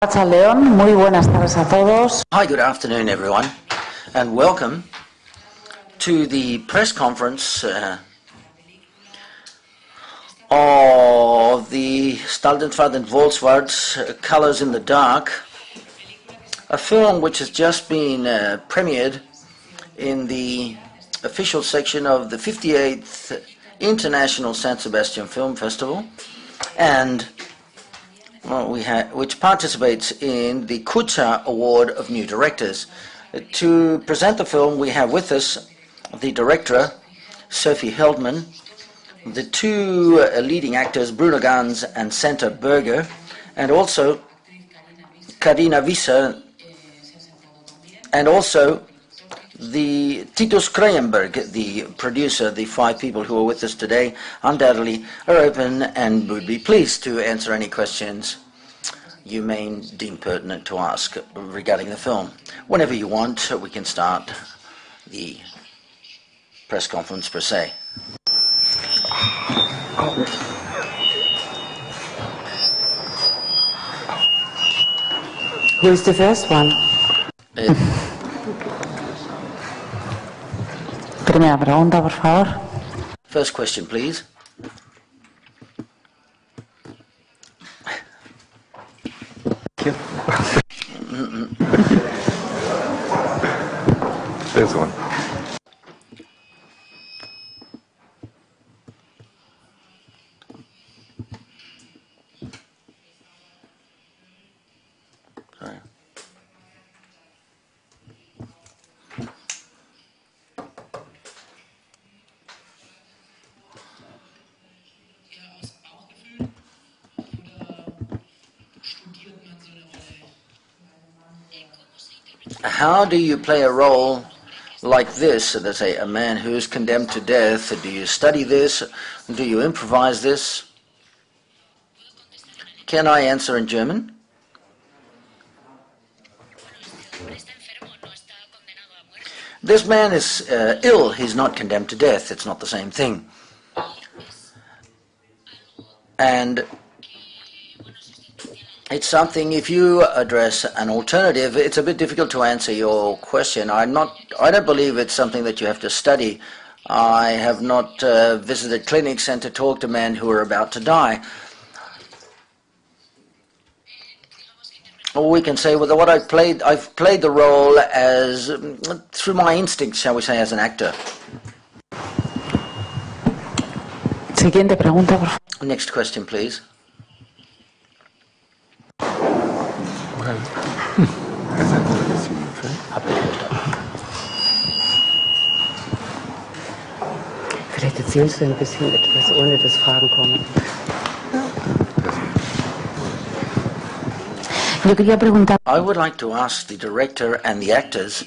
León, muy buenas tardes a todos. Hi, good afternoon, everyone, and welcome to the press conference of the Staldenfahrt and Wolfsward's Colors in the Dark, a film which has just been premiered in the official section of the 58th International San Sebastian Film Festival, and which participates in the Kucha Award of New Directors. To present the film, we have with us the director, Sophie Heldman, the two leading actors, Bruno Ganz and Senta Berger, and also Karina Visser, and also the Titus Krayenberg, the producer. The five people who are with us today undoubtedly are open and would be pleased to answer any questions you may deem pertinent to ask regarding the film. Whenever you want, we can start the press conference per se. Who is the first one? Primera pregunta, por favor. First question, please. This one. Sorry. How do you play a role like this, let's say a man who is condemned to death? Do you study this? Do you improvise this? Can I answer in German? This man is ill. He's not condemned to death. It's not the same thing. And it's something, if you address an alternative, it's a bit difficult to answer your question. I don't believe it's something that you have to study. I have not visited clinics and to talk to men who are about to die. Or we can say, well, I've played the role as, through my instincts, shall we say, as an actor. Siguiente pregunta, por favor. Next question, please. Vielleicht erzählst du ein bisschen etwas, ohne dass Fragen kommen. Yo quería preguntar. I would like to ask the director and the actors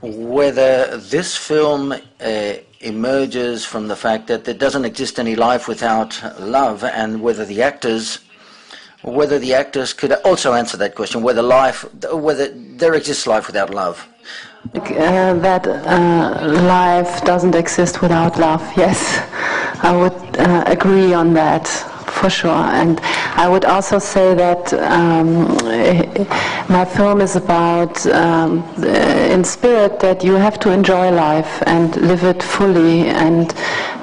whether this film emerges from the fact that there doesn't exist any life without love, and whether the actors could also answer that question, whether there exists life without love. That life doesn't exist without love, yes. I would agree on that, for sure. And I would also say that my film is about, in spirit, that you have to enjoy life and live it fully and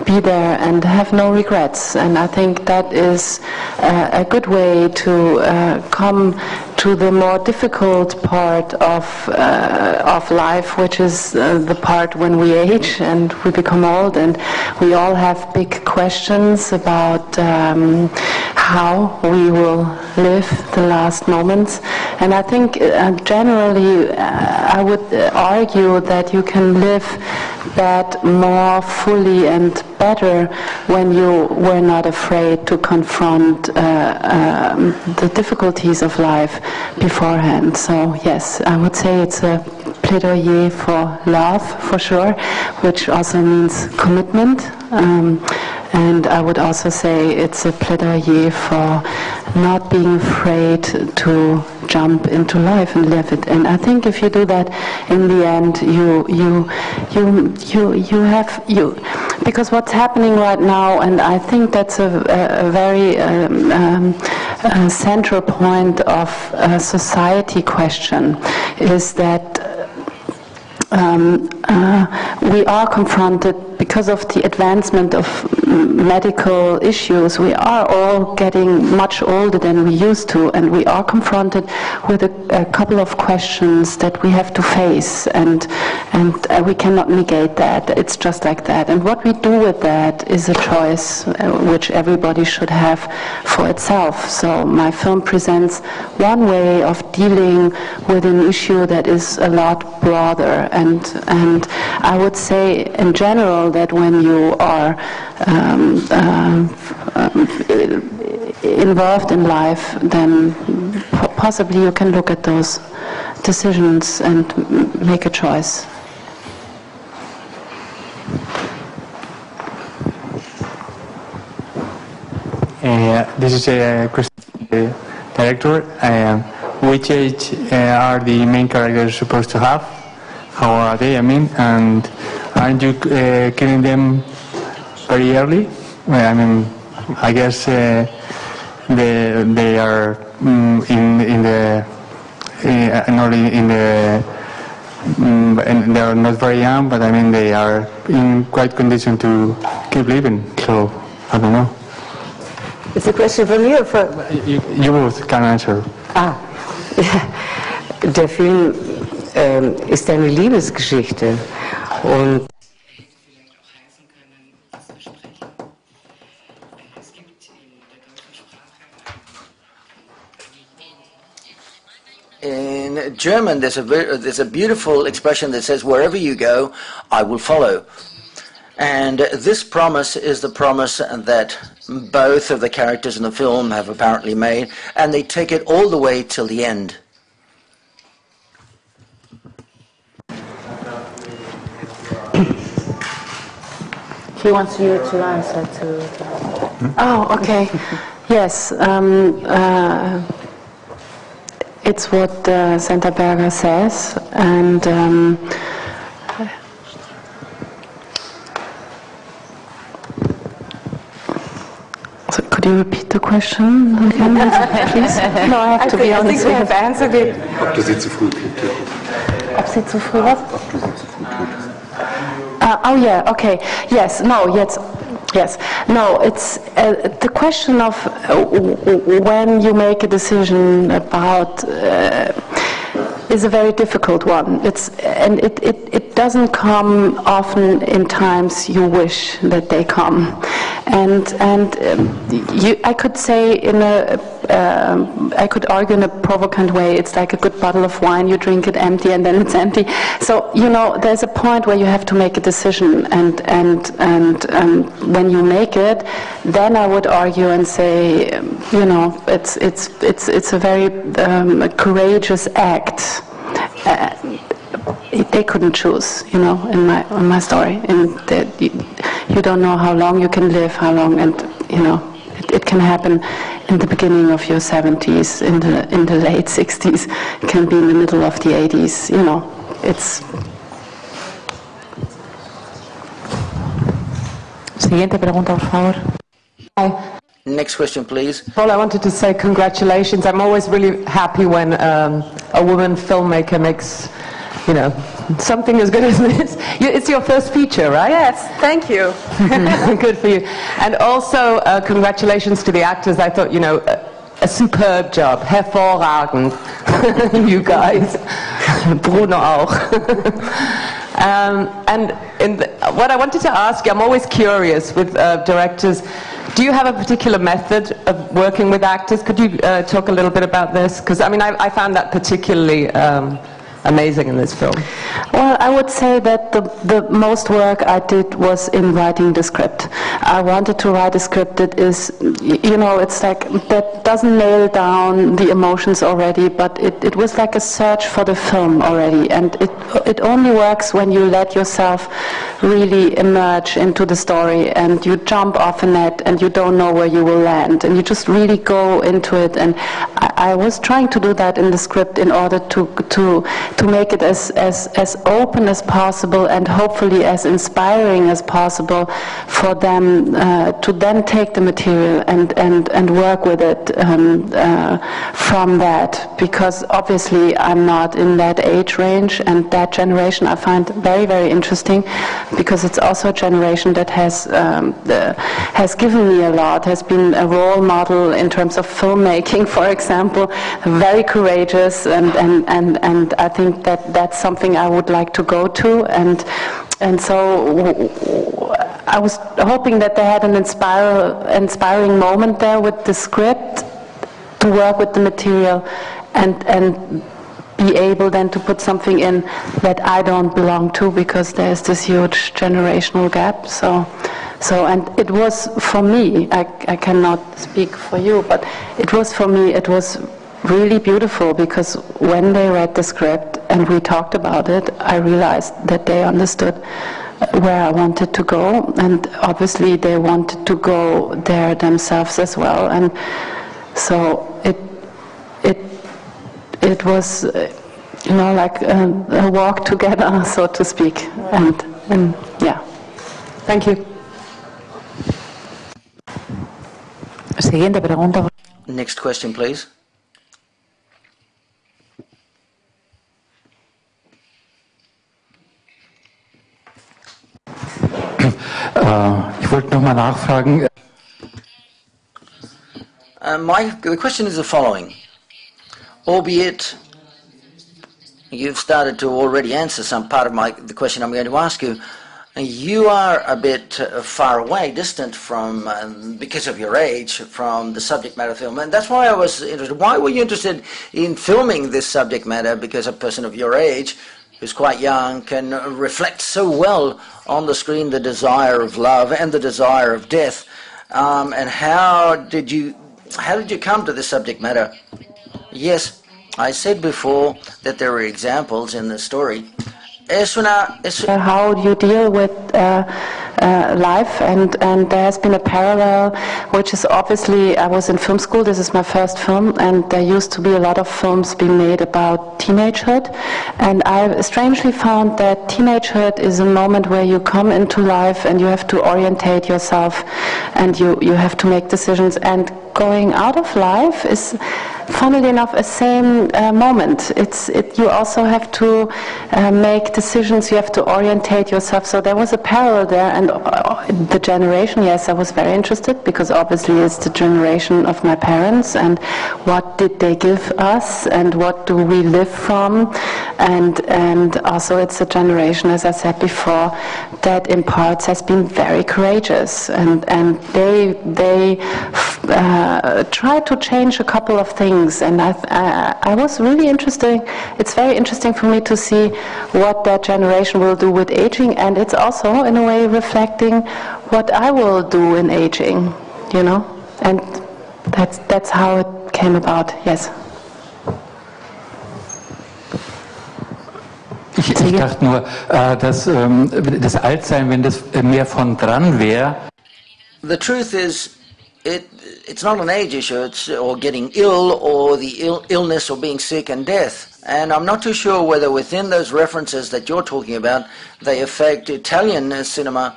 be there and have no regrets. And I think that is a good way to come to the more difficult part of life, which is the part when we age and we become old, and we all have big questions about how we will live the last moments. And I think generally I would argue that you can live that more fully and better when you were not afraid to confront the difficulties of life beforehand. So yes, I would say it's a plaidoyer for love, for sure, which also means commitment. And I would also say it's a plaidoyer for not being afraid to jump into life and live it. And I think if you do that, in the end, because what's happening right now, and I think that's a very central point of a society question is that we are confronted, because of the advancement of medical issues, we are all getting much older than we used to, and we are confronted with a couple of questions that we have to face, and we cannot negate that. It's just like that. And what we do with that is a choice which everybody should have for itself. So my film presents one way of dealing with an issue that is a lot broader, and I would say in general that when you are involved in life, then possibly you can look at those decisions and make a choice. This is a question, director. Which age are the main characters supposed to have? How are they? I mean, and aren't you killing them very early? I mean, I guess they are and they are not very young, but I mean they are in quite condition to keep living. So I don't know. It's a question for me or for... You both can answer. Der Film ist eine Liebesgeschichte und in German there's a beautiful expression that says, wherever you go, I will follow. And this promise is the promise that both of the characters in the film have apparently made, and they take it all the way till the end. He wants you to answer to... Oh, okay. Yes. It's what Santa Berger says, and so could you repeat the question again, please? No, I have to be honest. I think we have answered it. Ob du sie zu früh tötest. Ob sie zu früh was? Ob du sie zu früh tötest. Oh yeah, okay. Yes, no, yes. Yes. No, it's the question of when you make a decision about is a very difficult one. It doesn't come often in times you wish that they come, and I could say I could argue in a provocant way. It's like a good bottle of wine. You drink it empty, and then it's empty. So there's a point where you have to make a decision, and when you make it, then I would argue and say, it's a very courageous act. They couldn't choose, in my story. And you don't know how long you can live, how long, and it can happen in the beginning of your 70s, in the late 60s. It can be in the middle of the 80s. It's. Siguiente pregunta, por favor. Hi. Next question, please. Paul, I wanted to say congratulations. I'm always really happy when a woman filmmaker makes, something as good as this. It's your first feature, right? Yes, thank you. Good for you. And also, congratulations to the actors. I thought, a superb job. Hervorragend. You guys. Bruno auch. And what I wanted to ask you, I'm always curious with directors, do you have a particular method of working with actors? Could you talk a little bit about this? Because, I found that particularly amazing in this film. Well, I would say that the most work I did was in writing the script. I wanted to write a script that is, it's like, that doesn't nail down the emotions already, but it was like a search for the film already, and it only works when you let yourself really emerge into the story, and you jump off a net, and you don't know where you will land, and you just really go into it, and I was trying to do that in the script in order to to make it as open as possible and hopefully as inspiring as possible for them to then take the material and work with it from that, because obviously I'm not in that age range, and that generation I find very, very interesting, because it's also a generation that has given me a lot, has been a role model in terms of filmmaking, for example, very courageous, and I think that's something I would like to go to, and so I was hoping that they had an inspiring moment there with the script to work with the material and be able then to put something in that I don't belong to, because there's this huge generational gap. So and it was for me, I cannot speak for you, but it was for me, it was really beautiful, because when they read the script and we talked about it, I realized that they understood where I wanted to go, and obviously they wanted to go there themselves as well, and so it was like a walk together, so to speak, and yeah. Thank you. Siguiente pregunta. Next question, please. Ich wollte noch mal nachfragen. The question is the following. Albeit you've started to already answer some part of the question I'm going to ask you, you are a bit far away, distant from, because of your age, from the subject matter film. And that's why I was interested. Why were you interested in filming this subject matter? Because a person of your age, who's quite young, can reflect so well on the screen the desire of love and the desire of death. And how did you come to this subject matter? Yes, I said before that there were examples in the story. How you deal with life, and there has been a parallel, which is obviously, I was in film school, this is my first film, and there used to be a lot of films being made about teenagehood, and I strangely found that teenagehood is a moment where you come into life and you have to orientate yourself, and you have to make decisions, and going out of life is, funnily enough, a same moment. You also have to make decisions, you have to orientate yourself, so there was a parallel there, and the generation, yes, I was very interested, because obviously it's the generation of my parents, and what did they give us, and what do we live from, and also it's a generation, as I said before, that in parts has been very courageous, and they try to change a couple of things, and I was really interested. It's very interesting for me to see what that generation will do with aging, and it's also in a way reflecting what I will do in aging, and that's how it came about. Yes. Ich dachte nur, dass das Altsein, wenn das mehr von dran wäre. The truth is, it's not an age issue, or getting ill, or the illness, or being sick and death. And I'm not too sure whether within those references that you're talking about, they affect Italian cinema.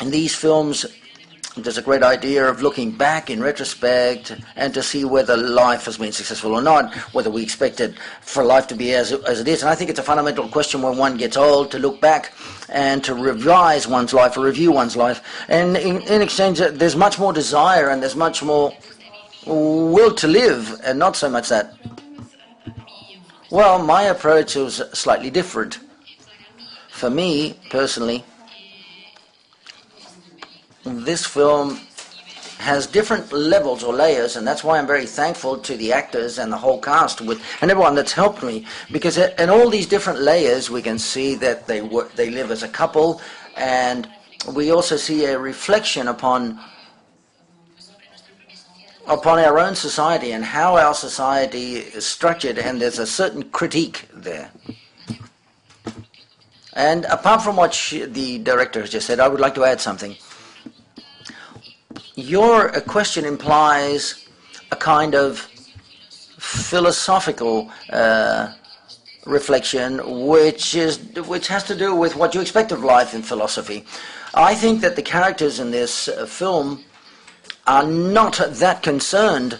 In these films, there's a great idea of looking back in retrospect and to see whether life has been successful or not, whether we expected for life to be as it is. And I think it's a fundamental question when one gets old, to look back and to revise one's life, or review one's life. And in exchange, there's much more desire and there's much more will to live, and not so much that. Well, my approach was slightly different. For me, personally, this film has different levels or layers, and that's why I'm very thankful to the actors and the whole cast and everyone that's helped me, because in all these different layers we can see that they live as a couple, and we also see a reflection upon our own society and how our society is structured, and there's a certain critique there. And apart from what the director has just said, I would like to add something. Your question implies a kind of philosophical reflection, which has to do with what you expect of life in philosophy. I think that the characters in this film are not that concerned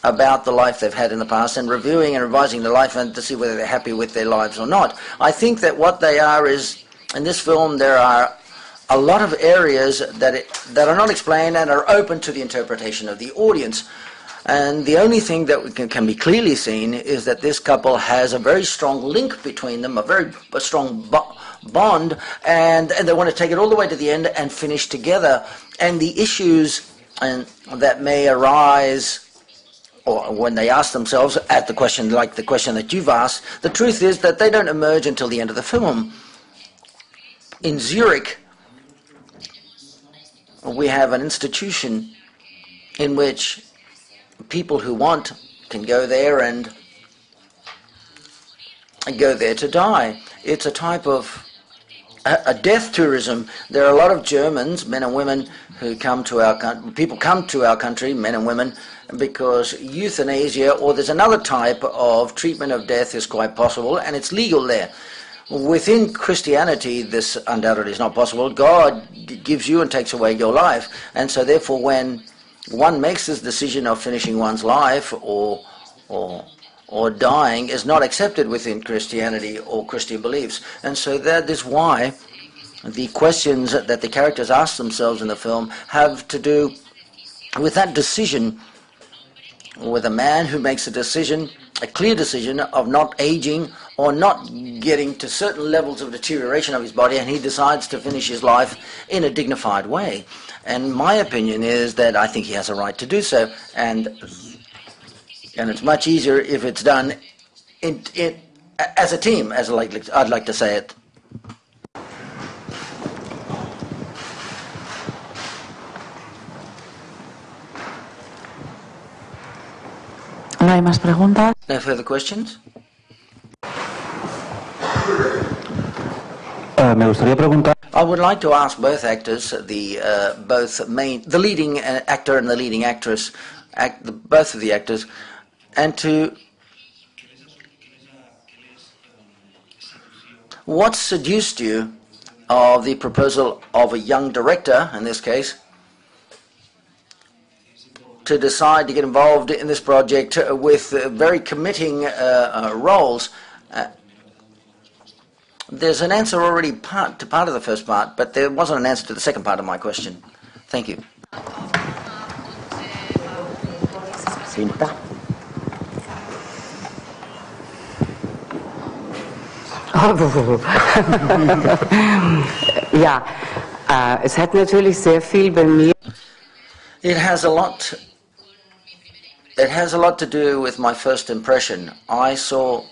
about the life they've had in the past and reviewing and revising their life and to see whether they're happy with their lives or not. I think that what they are is, in this film, there are a lot of areas that are not explained and are open to the interpretation of the audience. And the only thing that can be clearly seen is that this couple has a very strong link between them, a strong bond, and they want to take it all the way to the end and finish together. And the issues that may arise, or when they ask themselves at the question, like the question that you've asked, the truth is that they don't emerge until the end of the film. In Zurich, we have an institution in which people who want can go there and go there to die. It's a type of a death tourism. There are a lot of Germans, men and women, who come to our country. People come to our country, men and women, because euthanasia, or there's another type of treatment of death, is quite possible, and it's legal there. Within Christianity, this undoubtedly is not possible. God gives you and takes away your life, and so therefore when one makes this decision of finishing one's life or dying, is not accepted within Christianity or Christian beliefs. And so that is why the questions that the characters ask themselves in the film have to do with that decision, with a man who makes a decision, a clear decision of not aging or not getting to certain levels of deterioration of his body, and he decides to finish his life in a dignified way. And my opinion is that I think he has a right to do so, and it's much easier if it's done as a team, as I'd like to say it. ¿No hay más preguntas? No further questions? Me gustaría preguntar. I would like to ask both actors, the leading actor and the leading actress, both of the actors, and to what seduced you of the proposal of a young director, in this case, to decide to get involved in this project with very committing roles. There's an answer already to part of the first part, but there wasn't an answer to the second part of my question. Thank you. Ja, es hat natürlich sehr viel bei mir. It has a lot to do with my first impression. I saw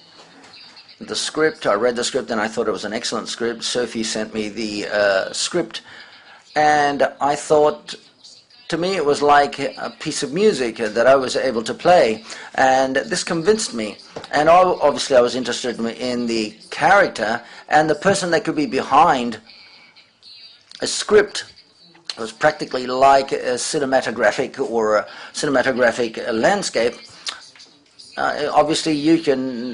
the script, I read the script, and I thought it was an excellent script. Sophie sent me the script, and I thought, to me, it was like a piece of music that I was able to play, and this convinced me. And obviously I was interested in the character and the person that could be behind a script. It was practically like a cinematographic landscape. Obviously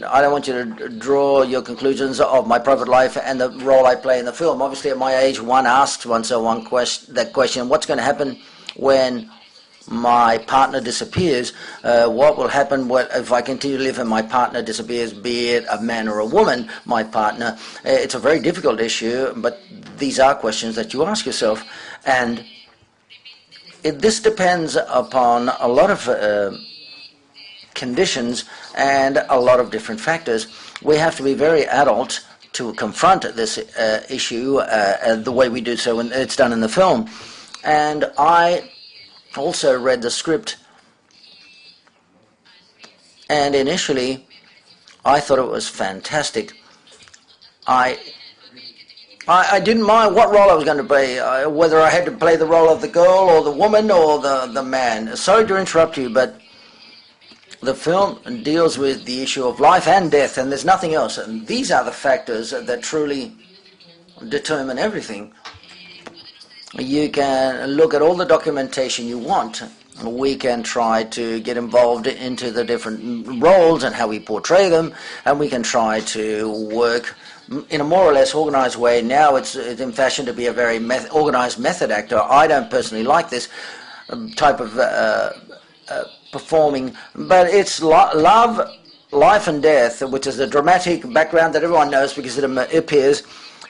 I don't want you to draw your conclusions of my private life and the role I play in the film. Obviously at my age, one asks that question, what's going to happen when my partner disappears? What will happen if I continue to live and my partner disappears, be it a man or a woman, my partner? It's a very difficult issue, but these are questions that you ask yourself. And this depends upon a lot of conditions and a lot of different factors. We have to be very adult to confront this issue the way we do so when it's done in the film. And I also read the script, and initially I thought it was fantastic. I didn't mind what role I was going to play, whether I had to play the role of the girl or the woman or the man. Sorry to interrupt you, but the film deals with the issue of life and death, and there's nothing else. And these are the factors that truly determine everything. You can look at all the documentation you want, We can try to get involved into the different roles and how we portray them, and we can try to work in a more or less organized way. Now it's in fashion to be a very organized method actor. I don't personally like this type of performing, but it's love, life and death, which is a dramatic background that everyone knows because it appears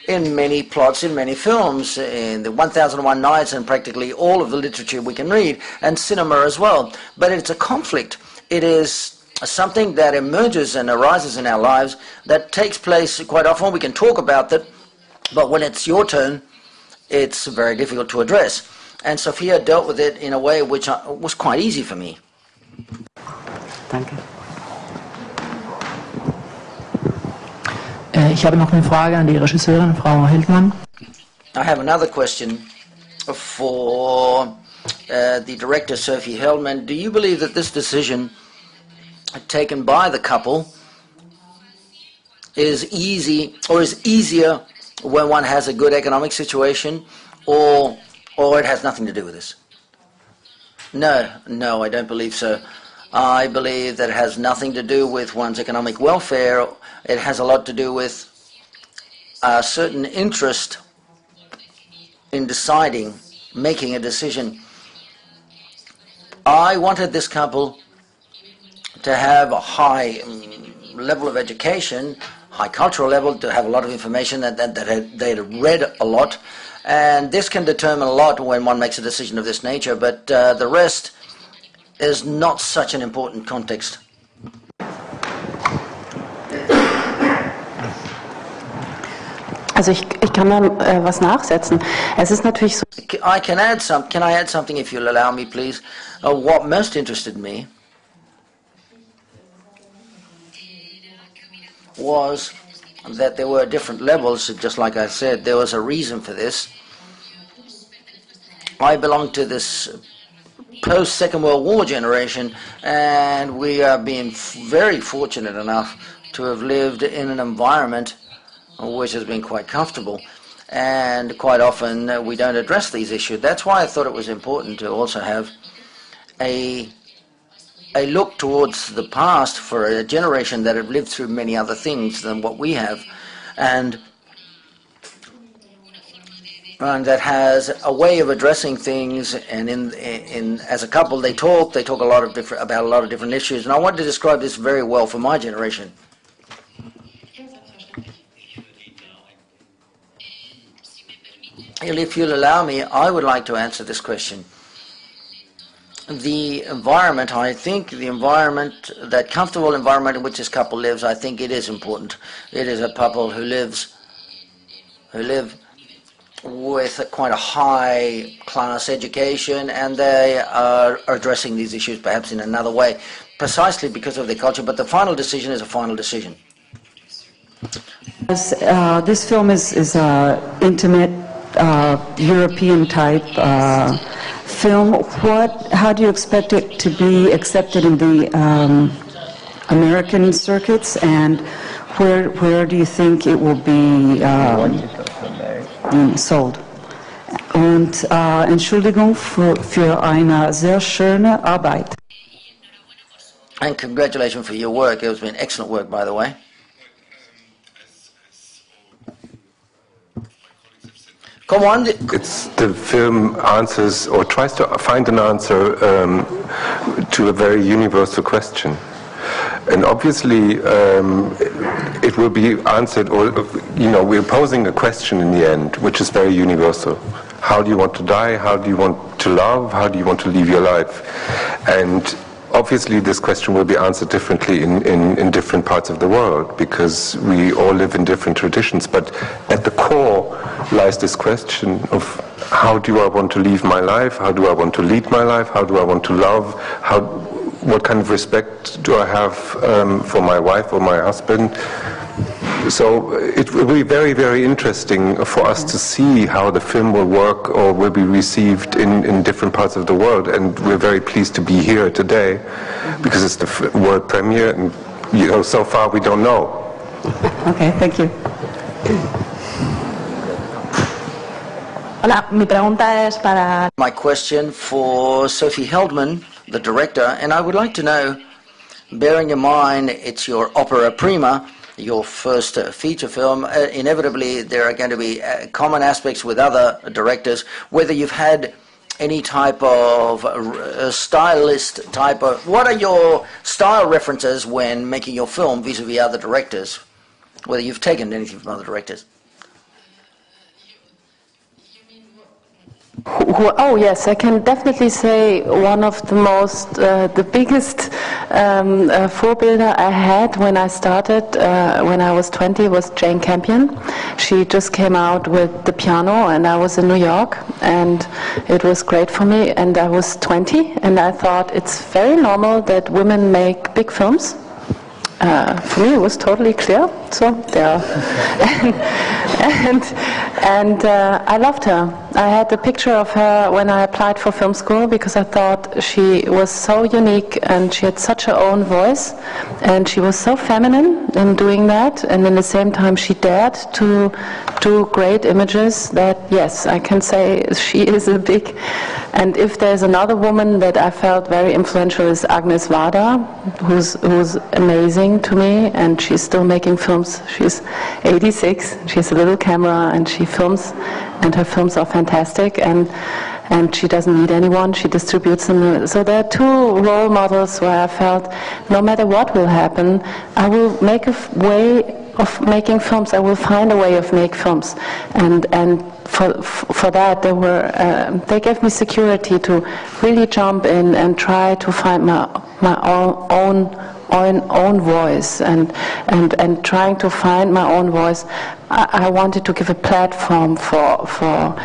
in many plots, in many films, in the 1001 Nights and practically all of the literature we can read, and cinema as well. But it's a conflict. It is something that emerges and arises in our lives that takes place quite often. We can talk about that, but when it's your turn, it's very difficult to address. And Sophia dealt with it in a way which was quite easy for me. Danke. Ich habe noch eine Frage an die Regisseurin, Frau Heldmann. I have another question for the director, Sophie Heldman. Do you believe that this decision taken by the couple is easy, or is easier when one has a good economic situation, or it has nothing to do with this? No, I don't believe so. I believe that it has nothing to do with one's economic welfare. It has a lot to do with a certain interest in deciding, making a decision. I wanted this couple to have a high level of education, high cultural level, to have a lot of information that they'd read a lot. And this can determine a lot when one makes a decision of this nature, but the rest is not such an important context. Also ich kann da was nachsetzen. Es ist natürlich so. Can I add something if you'll allow me, please? What most interested me was that there were different levels, just like I said. There was a reason for this. I belong to this post-Second World War generation, and we are being very fortunate enough to have lived in an environment which has been quite comfortable, and quite often we don't address these issues. That's why I thought it was important to also have a look towards the past for a generation that have lived through many other things than what we have, and that has a way of addressing things. And in as a couple, they talk about a lot of different issues. And I wanted to describe this very well for my generation. If you'll allow me, I would like to answer this question. The environment, I think the environment, that comfortable environment in which this couple lives, I think it is important. It is a couple who live with quite a high class education, and they are addressing these issues perhaps in another way, precisely because of their culture, but the final decision is a final decision. This film is an intimate European type film. How do you expect it to be accepted in the American circuits, and where do you think it will be sold? Und Entschuldigung für eine sehr schöne Arbeit. And congratulations for your work. It has been excellent work, by the way. Come on. The film answers or tries to find an answer to a very universal question. And obviously it will be answered, or we're posing a question in the end which is very universal. How do you want to die? How do you want to love? How do you want to live your life? And obviously this question will be answered differently in different parts of the world, because we all live in different traditions. But at the core lies this question of how do I want to live my life? How do I want to lead my life? How do I want to love? What kind of respect do I have for my wife or my husband? So it will be very, very interesting for us to see how the film will work or will be received in different parts of the world. And we're very pleased to be here today because it's the world premiere, and so far we don't know. Okay, thank you. Hola, mi pregunta es para... My question for Sophie Heldman, the director, and I would like to know, bearing in mind it's your opera prima, your first feature film, inevitably there are going to be common aspects with other directors, whether you've had any type of stylist type of... What are your style references when making your film vis-a-vis other directors, whether you've taken anything from other directors? Oh yes, I can definitely say one of the most, the biggest Vorbilder I had when I started, when I was 20, was Jane Campion. She just came out with The Piano, and I was in New York, and it was great for me, and I was 20, and I thought it's very normal that women make big films. For me, it was totally clear. So there, and I loved her. I had a picture of her when I applied for film school because I thought she was so unique and she had such her own voice, and she was so feminine in doing that. And in the same time, she dared to do great images. That yes, I can say she is a big. And if there's another woman that I felt very influential is Agnes Varda, who's amazing to me, and she's still making films. She's 86, she has a little camera and she films, and her films are fantastic, and she doesn't need anyone, she distributes them. So there are two role models where I felt no matter what will happen, I will make a way of making films, I will find a way of making films. And for that they gave me security to really jump in and try to find my own voice, and trying to find my own voice. I wanted to give a platform for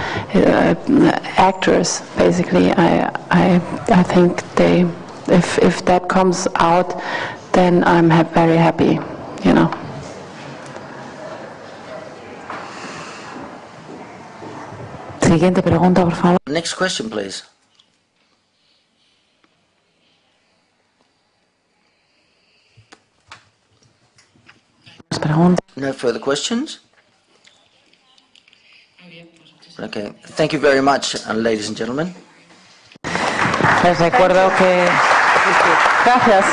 actors. Basically, I think if that comes out, then I'm very happy, you know. Siguiente pregunta, por favor. Next question, please. No further questions? Okay. Thank you very much, ladies and gentlemen. Les recuerdo que... Gracias.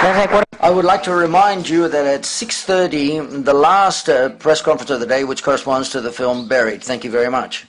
Les recuerdo... I would like to remind you that at 6:30, the last press conference of the day, which corresponds to the film Buried. Thank you very much.